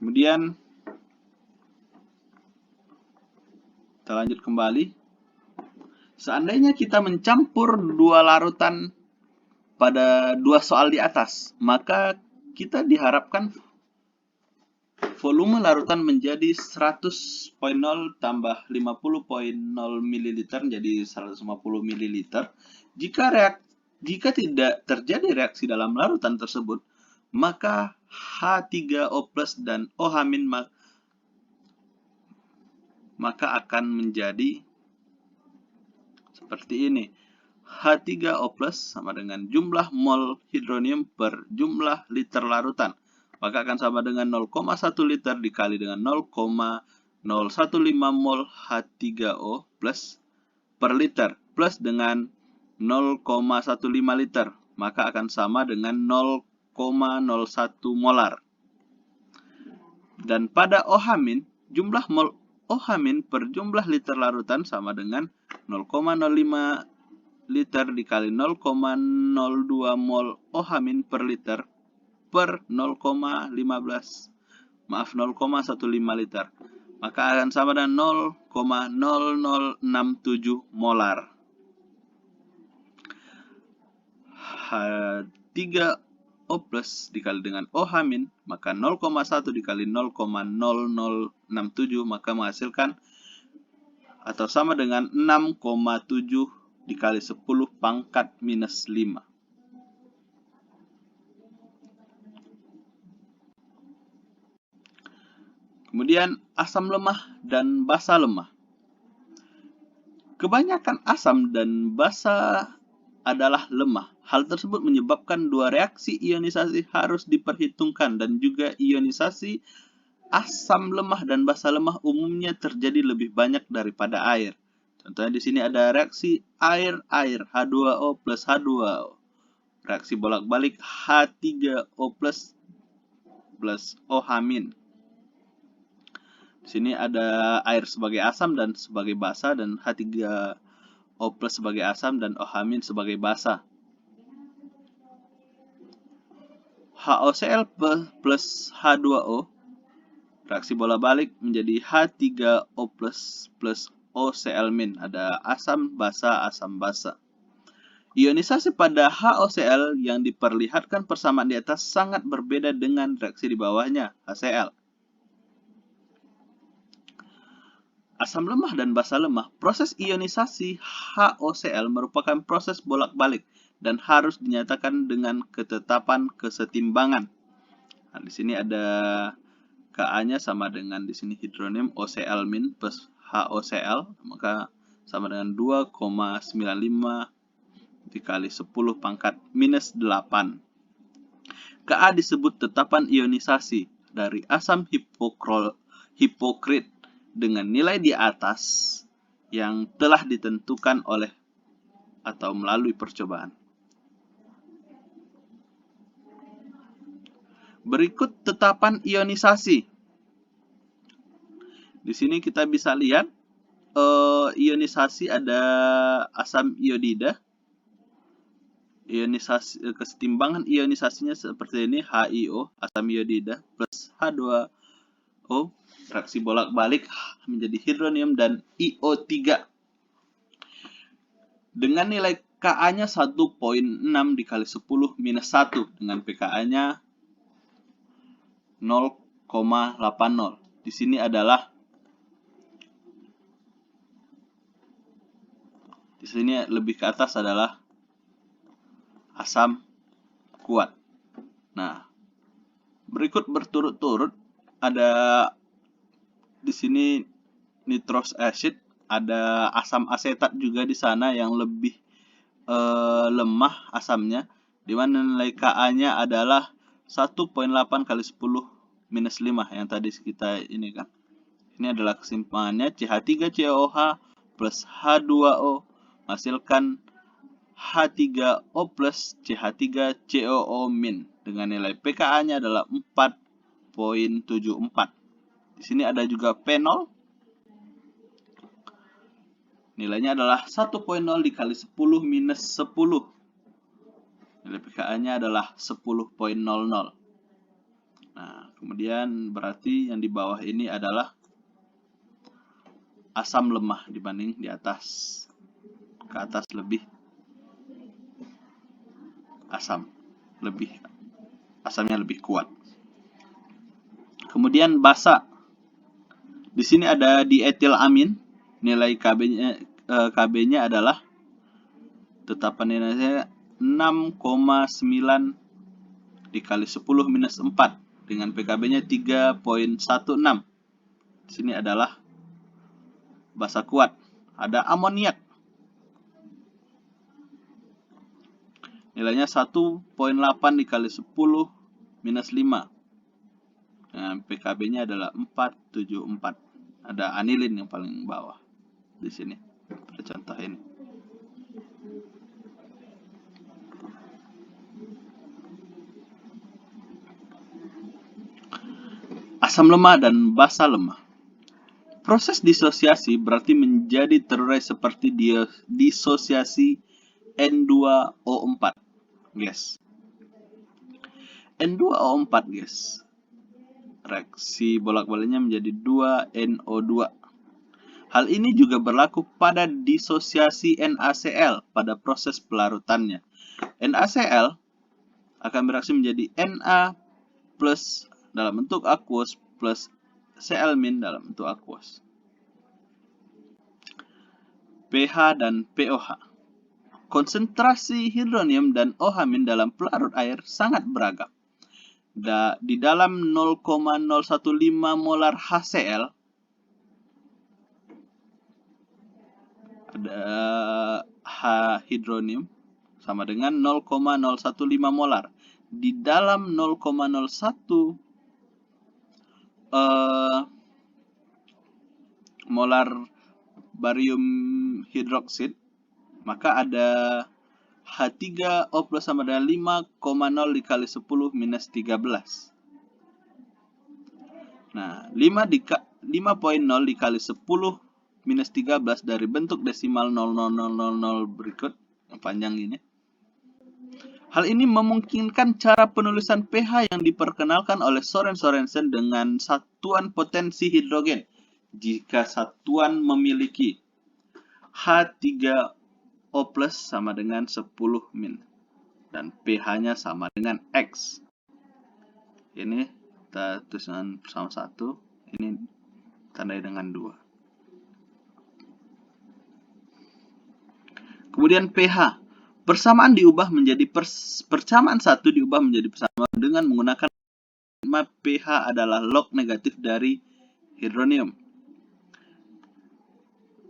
Kemudian kita lanjut kembali. Seandainya kita mencampur dua larutan pada dua soal di atas, maka kita diharapkan volume larutan menjadi 100.0 tambah 50.0 ml jadi 150 ml. Jika tidak terjadi reaksi dalam larutan tersebut, maka H3O+ dan OH- maka akan menjadi seperti ini. H3O+ sama dengan jumlah mol hidronium per jumlah liter larutan. Maka akan sama dengan 0,1 liter dikali dengan 0,015 mol H3O+ per liter plus dengan 0,15 liter. Maka akan sama dengan 0,01 molar. Dan pada OH-, jumlah mol OH- per jumlah liter larutan sama dengan 0,05 liter dikali 0,02 mol OH- per liter per 0,15 liter. Maka akan sama dengan 0,0067 molar. H3O+ dikali dengan OH- maka 0,1 dikali 0,0067 maka menghasilkan atau sama dengan 6,7 dikali 10 pangkat minus 5. Kemudian asam lemah dan basa lemah. Kebanyakan asam dan basa adalah lemah. Hal tersebut menyebabkan dua reaksi ionisasi harus diperhitungkan dan juga ionisasi asam lemah dan basa lemah umumnya terjadi lebih banyak daripada air. Contohnya di sini ada reaksi air-air H2O plus H2O. Reaksi bolak-balik H3O plus OH-. Di sini ada air sebagai asam dan sebagai basa dan H3O plus sebagai asam dan OH- sebagai basa. HOCl plus H2O reaksi bolak-balik menjadi H3O plus OCl-. Ada asam basa, asam basa. Ionisasi pada HOCl yang diperlihatkan persamaan di atas sangat berbeda dengan reaksi di bawahnya, HCl. Asam lemah dan basa lemah. Proses ionisasi HOCl merupakan proses bolak-balik dan harus dinyatakan dengan ketetapan kesetimbangan. Nah, di sini ada Ka-nya sama dengan di sini hidronium OCl- plus HOCl, maka sama dengan 2,95 dikali 10 pangkat minus 8. Ka disebut tetapan ionisasi dari asam hipokrit dengan nilai di atas yang telah ditentukan oleh atau melalui percobaan. Berikut tetapan ionisasi. Di sini kita bisa lihat ionisasi ada asam iodida. Ionisasi kesetimbangan ionisasinya seperti ini, HiO asam iodida plus H2O reaksi bolak-balik menjadi hidronium dan IO3 dengan nilai Ka-nya 1,6 dikali 10 minus 1 dengan pKa-nya 0,80. Di sini lebih ke atas adalah asam kuat. Nah, berikut berturut-turut ada di sini nitrous acid, ada asam asetat juga di sana yang lebih lemah asamnya, di mana nilai Ka-nya adalah 1,8 kali 10 minus 5 yang tadi kita ini kan. Ini adalah kesimpangannya CH3COOH plus H2O menghasilkan H3O plus CH3COO- dengan nilai pKa-nya adalah 4,74. Di sini ada juga fenol. Nilainya adalah 1,0 dikali 10 minus 10. Nilai pKa-nya adalah 10,00. Nah, kemudian berarti yang di bawah ini adalah asam lemah dibanding di atas. Ke atas lebih asam, asamnya lebih kuat. Kemudian basa. Di sini ada dietilamin. Nilai KB-nya adalah tetapan nilainya 6,9 dikali 10 minus 4 dengan PKB-nya 3,16. Di sini adalah basa kuat. Ada amoniak. Nilainya 1,8 dikali 10 minus 5. Nah, PKB-nya adalah 474. Ada anilin yang paling bawah di sini pada contoh ini. Asam lemah dan basa lemah. Proses disosiasi berarti menjadi terurai seperti disosiasi N2O4, guys. N2O4, guys. Reaksi bolak-baliknya menjadi 2NO2. Hal ini juga berlaku pada disosiasi NaCl pada proses pelarutannya. NaCl akan bereaksi menjadi Na plus dalam bentuk aqueous plus Cl- dalam bentuk aqueous. pH dan POH. Konsentrasi hidronium dan OH- dalam pelarut air sangat beragam. Di dalam 0,015 molar HCl ada H hidronium sama dengan 0,015 molar. Di dalam 0,01 molar barium hidroksida, maka ada H3O plus sama dengan 5,0 dikali 10 minus 13. Nah, 5,0 dikali 10 minus 13 dari bentuk desimal 0,0000 berikut, yang panjang ini. Hal ini memungkinkan cara penulisan pH yang diperkenalkan oleh Søren Sørensen dengan satuan potensi hidrogen. Jika satuan memiliki H3O plus sama dengan 10 min dan pH-nya sama dengan X. Ini kita tulis dengan bersama 1, ini tandai dengan 2. Kemudian pH. Persamaan diubah menjadi persamaan 1 diubah menjadi persamaan dengan menggunakan pH adalah log negatif dari hidronium.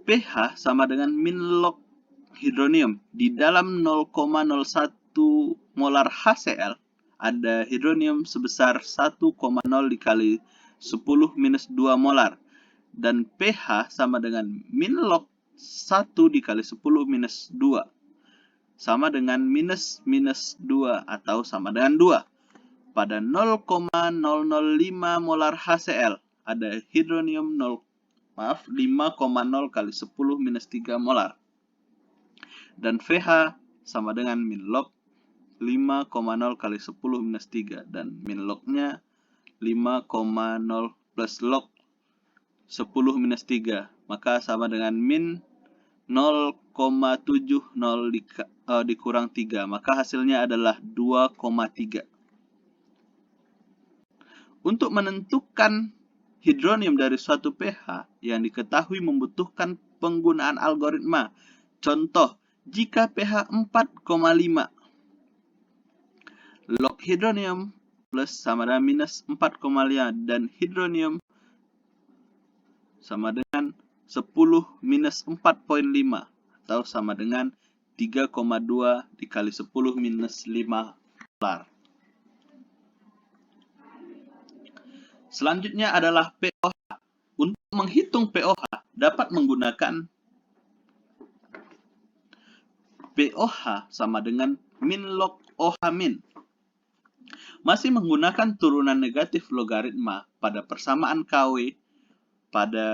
pH sama dengan min log hidronium. Di dalam 0,01 molar HCl ada hidronium sebesar 1,0 dikali 10 minus 2 molar. Dan pH sama dengan min log 1 dikali 10 minus 2. Sama dengan minus 2 atau sama dengan 2. Pada 0,005 molar HCl ada hidronium 5,0 kali 10 minus 3 molar. Dan pH sama dengan min log 5,0 kali 10 minus 3. Dan min lognya 5,0 plus log 10 minus 3. Maka sama dengan min 0,70 dikurang 3. Maka hasilnya adalah 2,3. Untuk menentukan hidronium dari suatu pH yang diketahui membutuhkan penggunaan algoritma. Contoh, jika pH 4,5, log hidronium plus sama dengan minus 4,5 dan hidronium sama dengan 10 minus 4,5 atau sama dengan 3,2 dikali 10 minus 5 molar. Selanjutnya adalah POH. Untuk menghitung POH dapat menggunakan POH sama dengan min log OH min. Masih menggunakan turunan negatif logaritma pada persamaan KW pada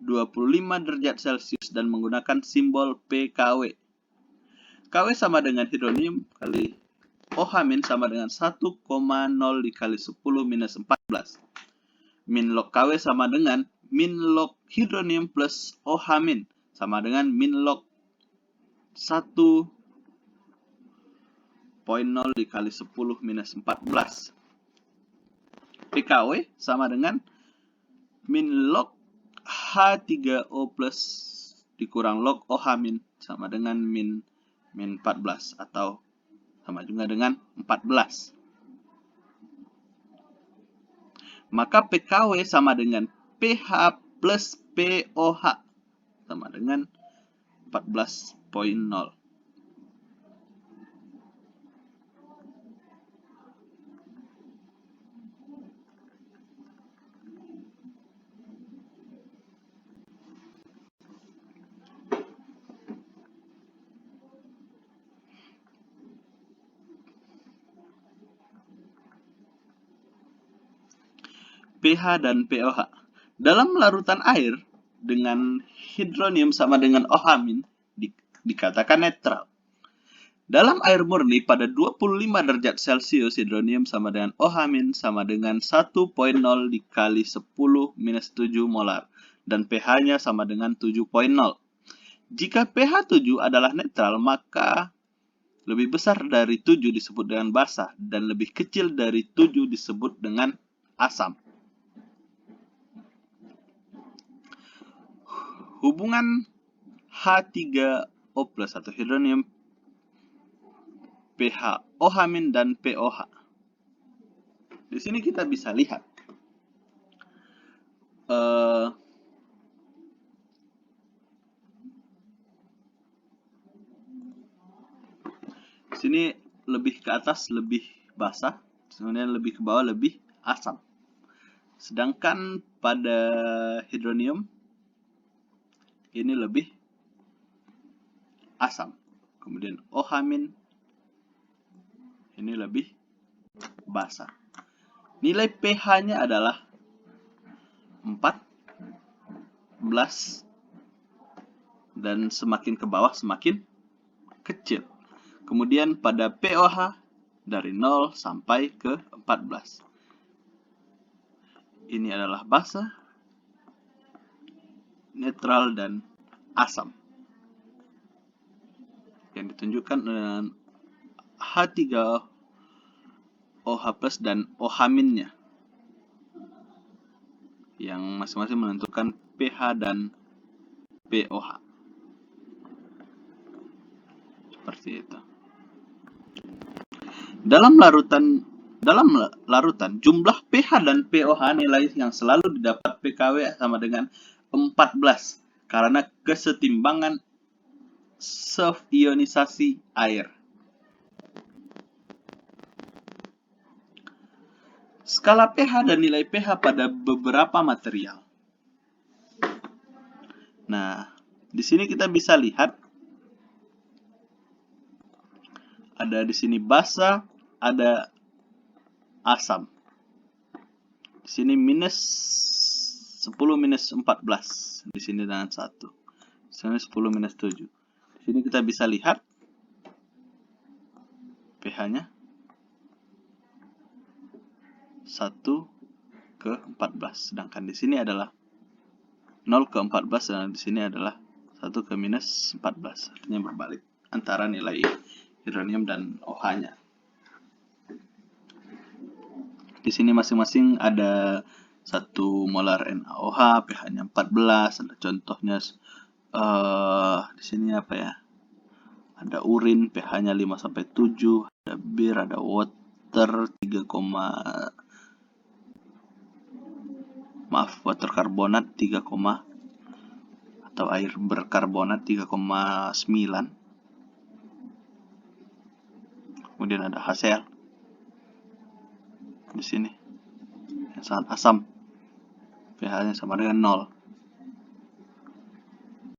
25 derajat Celcius dan menggunakan simbol PKW. KW sama dengan hidronium kali OH- sama dengan 1,0 dikali 10 minus 14. Min log KW sama dengan min log hidronium plus OH- sama dengan min log 1,0 dikali 10 minus 14. PKW sama dengan min log H3O plus dikurang log OH- sama dengan min 14 atau sama juga dengan 14. Maka PKW sama dengan pH plus POH sama dengan 14,0. pH dan POH. Dalam larutan air dengan hidronium sama dengan OH- dikatakan netral. Dalam air murni pada 25 derajat Celcius, hidronium sama dengan OH- sama dengan 1,0 dikali 10 minus 7 molar dan pH-nya sama dengan 7,0. Jika pH 7 adalah netral, maka lebih besar dari 7 disebut dengan basa dan lebih kecil dari 7 disebut dengan asam. Hubungan H3O plus atau hidronium pH OH- dan POH. Di sini kita bisa lihat di sini lebih ke atas lebih basah, kemudian lebih ke bawah lebih asam. Sedangkan pada hidronium ini lebih asam. Kemudian OH- ini lebih basah. Nilai pH-nya adalah 14 dan semakin ke bawah semakin kecil. Kemudian pada POH dari 0 sampai ke 14. Ini adalah basa, netral, dan asam. Yang ditunjukkan dengan H3OH plus dan OH-nya. Yang masing-masing menentukan pH dan POH. Seperti itu. Dalam larutan, jumlah pH dan POH nilai yang selalu didapat PKW sama dengan 14 karena kesetimbangan self-ionisasi air. Skala pH dan nilai pH pada beberapa material. Nah, di sini kita bisa lihat ada di sini basa, ada asam. Di sini minus 10 minus 14. Di sini dengan 1. Di sini 10 minus 7. Di sini kita bisa lihat pH-nya 1 ke 14. Sedangkan di sini adalah 0 ke 14 dan di sini adalah 1 ke minus 14. Artinya berbalik antara nilai hidronium dan OH-nya. Di sini masing-masing ada 1 molar NaOH, pH-nya 14. Ada contohnya di sini apa ya? Ada urin, pH-nya 5 sampai 7, ada bir, ada water 3, water karbonat 3, atau air berkarbonat 3,9. Kemudian ada HCl di sini yang sangat asam, pH-nya sama dengan 0.